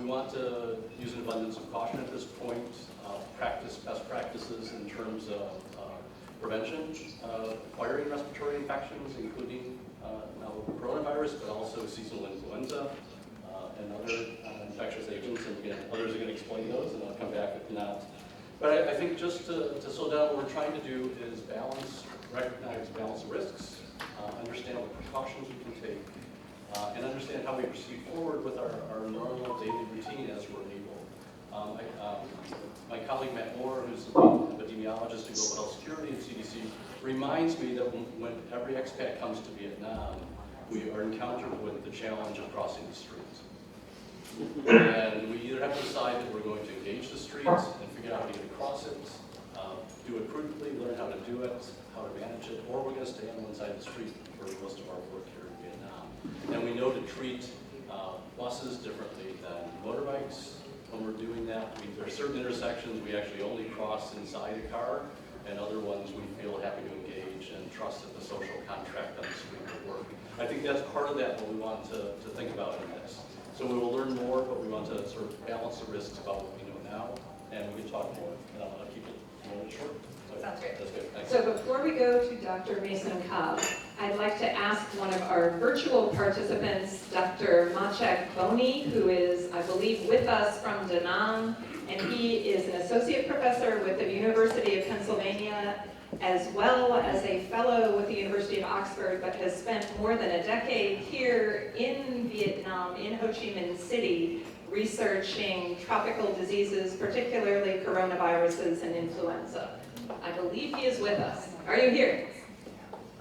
We want to use an abundance of caution at this point, practice best practices in terms of prevention of acquiring respiratory infections, including novel coronavirus, but also seasonal influenza and other infectious agents. And again, others are going to explain those, and I'll come back if not. But I think just to slow down, what we're trying to do is recognize balance the risks, understand what precautions we can take, and understand how we proceed forward with our normal daily routine as we're able. My colleague Matt Moore, who's the lead epidemiologist in global health security at CDC, reminds me that when every expat comes to Vietnam, we are encountered with the challenge of crossing the streets. And we either have to decide that we're going to engage the streets and figure out how to get across it, do it prudently, learn how to do it, how to manage it, or we're going to stay on one side of the street for most of our work here in Vietnam. And we know to treat buses differently than motorbikes. When we're doing that, there are certain intersections we actually only cross inside a car, and other ones we feel happy to engage and trust that the social contract on the street will work. I think that's part of that what we want to think about in this. So we will learn more, but we want to sort of balance the risks about what we know now, and we can talk more, and I'll keep it a little short. Sounds great. That's good. Thanks. So before we go to Dr. Mason Cobb, I'd like to ask one of our virtual participants, Dr. Maciek Boni, who is, I believe, with us from Da Nang, and he is an associate professor with the University of Pennsylvania, as well as a fellow with the University of Oxford, but has spent more than a decade here in Vietnam, in Ho Chi Minh City, researching tropical diseases, particularly coronaviruses and influenza. I believe he is with us. Are you here?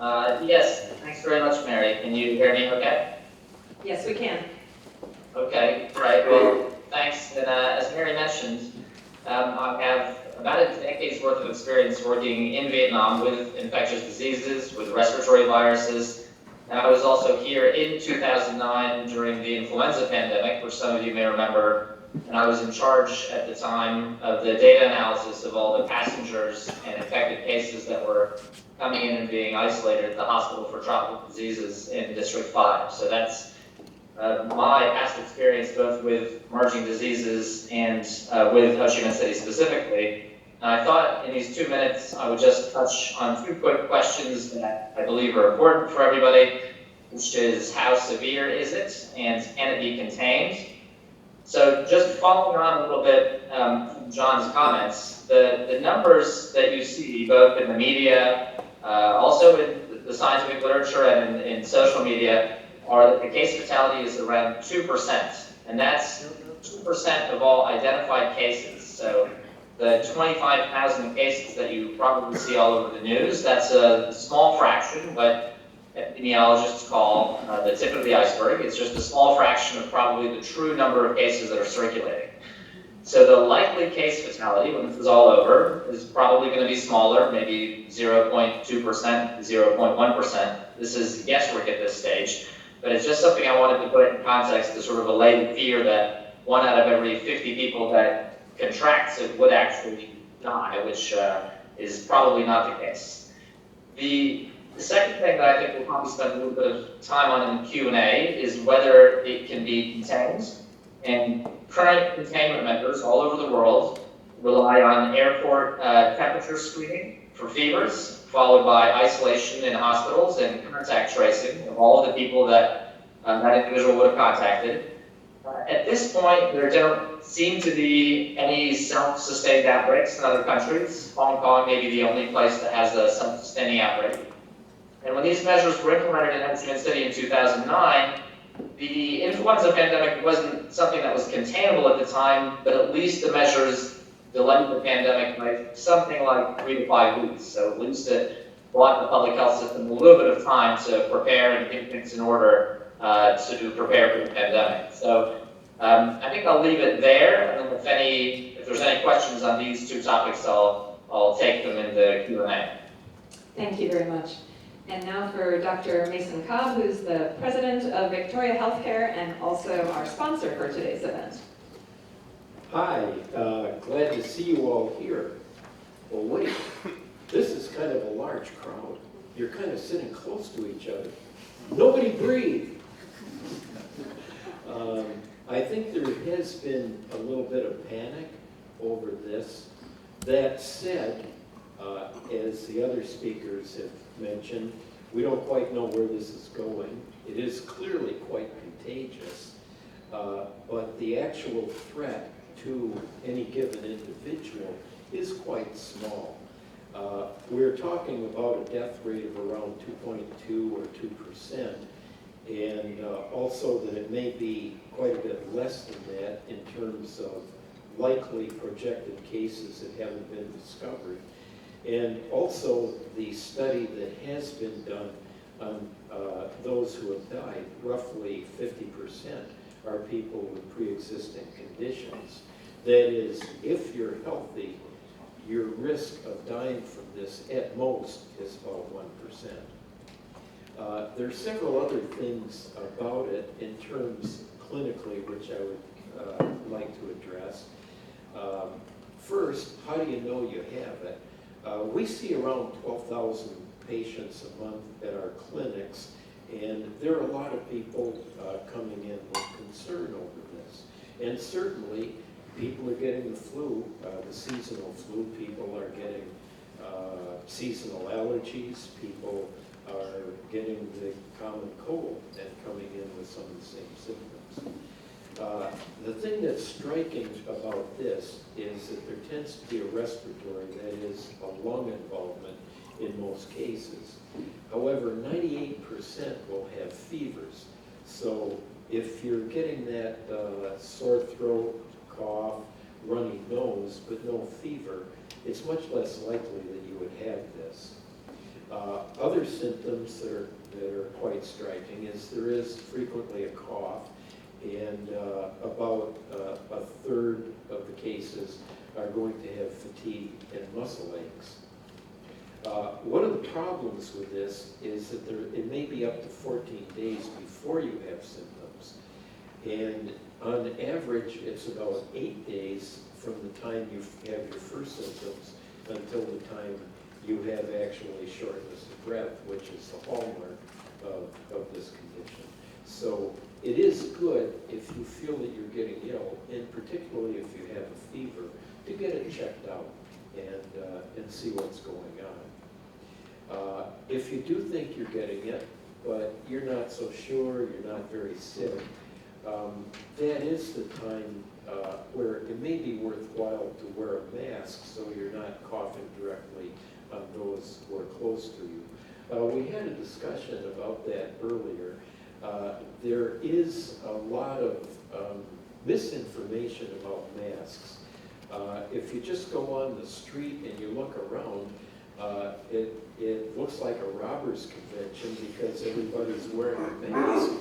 Yes, thanks very much, Mary. Can you hear me okay? Yes, we can. Okay, great. Well, thanks. And as Mary mentioned, I have about a decade's worth of experience working in Vietnam with infectious diseases, with respiratory viruses. And I was also here in 2009 during the influenza pandemic, which some of you may remember. And I was in charge at the time of the data analysis of all the passengers and infected cases that were coming in and being isolated at the Hospital for Tropical Diseases in District 5. So that's my past experience both with emerging diseases and with Ho Chi Minh City specifically. And I thought in these 2 minutes I would just touch on 2 quick questions that I believe are important for everybody, which is how severe is it and can it be contained? So just following on a little bit from John's comments, the numbers that you see both in the media, also in the scientific literature and in social media, are that the case fatality is around 2%. And that's 2% of all identified cases. So the 25,000 cases that you probably see all over the news, that's a small fraction, but epidemiologists call the tip of the iceberg. It's just a small fraction of probably the true number of cases that are circulating. So the likely case fatality, when this is all over, is probably going to be smaller, maybe 0.2%, 0.1%. This is guesswork at this stage, but it's just something I wanted to put in context to sort of allay the fear that 1 out of every 50 people that contracts it would actually die, which is probably not the case. The second thing that I think we'll probably spend a little bit of time on in the Q&A is whether it can be contained. And current containment measures all over the world rely on airport temperature screening for fevers, followed by isolation in hospitals and contact tracing of all of the people that that individual would have contacted. At this point, there don't seem to be any self-sustained outbreaks in other countries. Hong Kong may be the only place that has a self-sustaining outbreak. And when these measures were implemented in Ho Chi Minh City in 2009, the influenza pandemic wasn't something that was containable at the time, but at least the measures delayed the pandemic by something like 3 to 5 weeks. So at least it bought the public health system a little bit of time to prepare and get things in order to prepare for the pandemic. So I think I'll leave it there, and then if there's any questions on these 2 topics, I'll take them in the Q&A. Thank you very much. And now for Dr. Mason Cobb, who's the president of Victoria Healthcare and also our sponsor for today's event. Hi, glad to see you all here. Well, wait, this is kind of a large crowd. You're kind of sitting close to each other. Nobody breathe. I think there has been a little bit of panic over this. That said, as the other speakers have mentioned, we don't quite know where this is going. It is clearly quite contagious, but the actual threat to any given individual is quite small. We're talking about a death rate of around 2.2 or 2%, and also that it may be quite a bit less than that in terms of likely projected cases that haven't been discovered. And also the study that has been done on those who have died, roughly 50% are people with pre-existing conditions. That is, if you're healthy, your risk of dying from this at most is about 1%. There are several other things about it in terms clinically which I would like to address. First, how do you know you have it? We see around 12,000 patients a month at our clinics, and there are a lot of people coming in with concern over this. And certainly, people are getting the flu, the seasonal flu. People are getting seasonal allergies. People are getting the common cold and coming in with some of the same symptoms. The thing that's striking about this is that there tends to be a respiratory, that is, a lung involvement in most cases. However, 98% will have fevers. So if you're getting that sore throat, cough, runny nose, but no fever, it's much less likely that you would have this. Other symptoms that are quite striking is there is frequently a cough, and about a third of the cases are going to have fatigue and muscle aches. One of the problems with this is that it may be up to 14 days before you have symptoms. And on average, it's about 8 days from the time you have your first symptoms until the time you have actually shortness of breath, which is the hallmark of this condition. So it is good if you feel that you're getting ill, and particularly if you have a fever, to get it checked out and see what's going on. If you do think you're getting it, but you're not so sure, you're not very sick, that is the time where it may be worthwhile to wear a mask so you're not coughing directly on those who are close to you. We had a discussion about that earlier. There is a lot of misinformation about masks. If you just go on the street and you look around, it looks like a robbers convention because everybody's wearing a mask.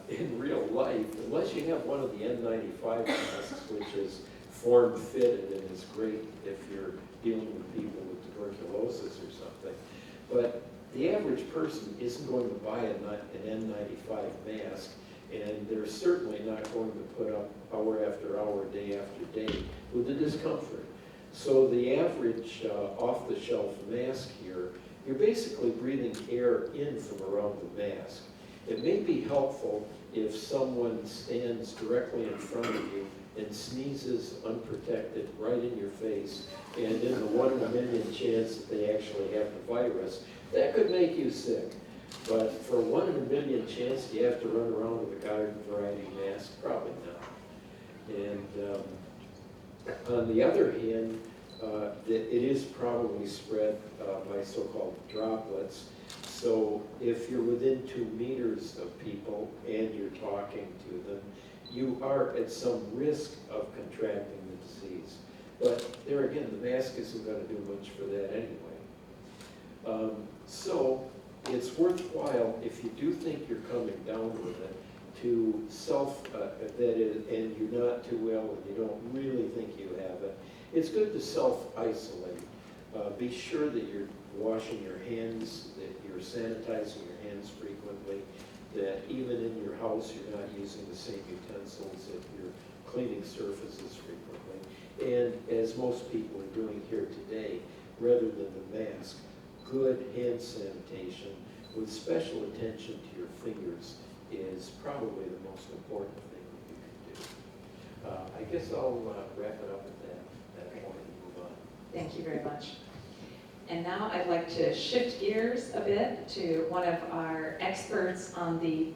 In real life, unless you have one of the N95 masks, which is form-fitted and is great if you're dealing with people with tuberculosis or something, but the average person isn't going to buy an N95 mask, and they're certainly not going to put up hour after hour, day after day with the discomfort. So the average off-the-shelf mask here, you're basically breathing air in from around the mask. It may be helpful if someone stands directly in front of you and sneezes unprotected right in your face, and in the 1 in a million chance that they actually have the virus, that could make you sick. But for 1 in a million chance, do you have to run around with a garden variety mask? Probably not. And on the other hand, it is probably spread by so-called droplets. So if you're within 2 meters of people and you're talking to them, you are at some risk of contracting the disease. But there again, the mask isn't going to do much for that anyway. So it's worthwhile, if you do think you're coming down with it, to and you're not too ill and you don't really think you have it, it's good to self-isolate. Be sure that you're washing your hands, that you're sanitizing your hands frequently, that even in your house you're not using the same utensils, that you're cleaning surfaces frequently. And as most people are doing here today, rather than the mask, good hand sanitation with special attention to your fingers is probably the most important thing that you guess I'll wrap it up at that point and move on. Thank you very much. And now I'd like to shift gears a bit to one of our experts on the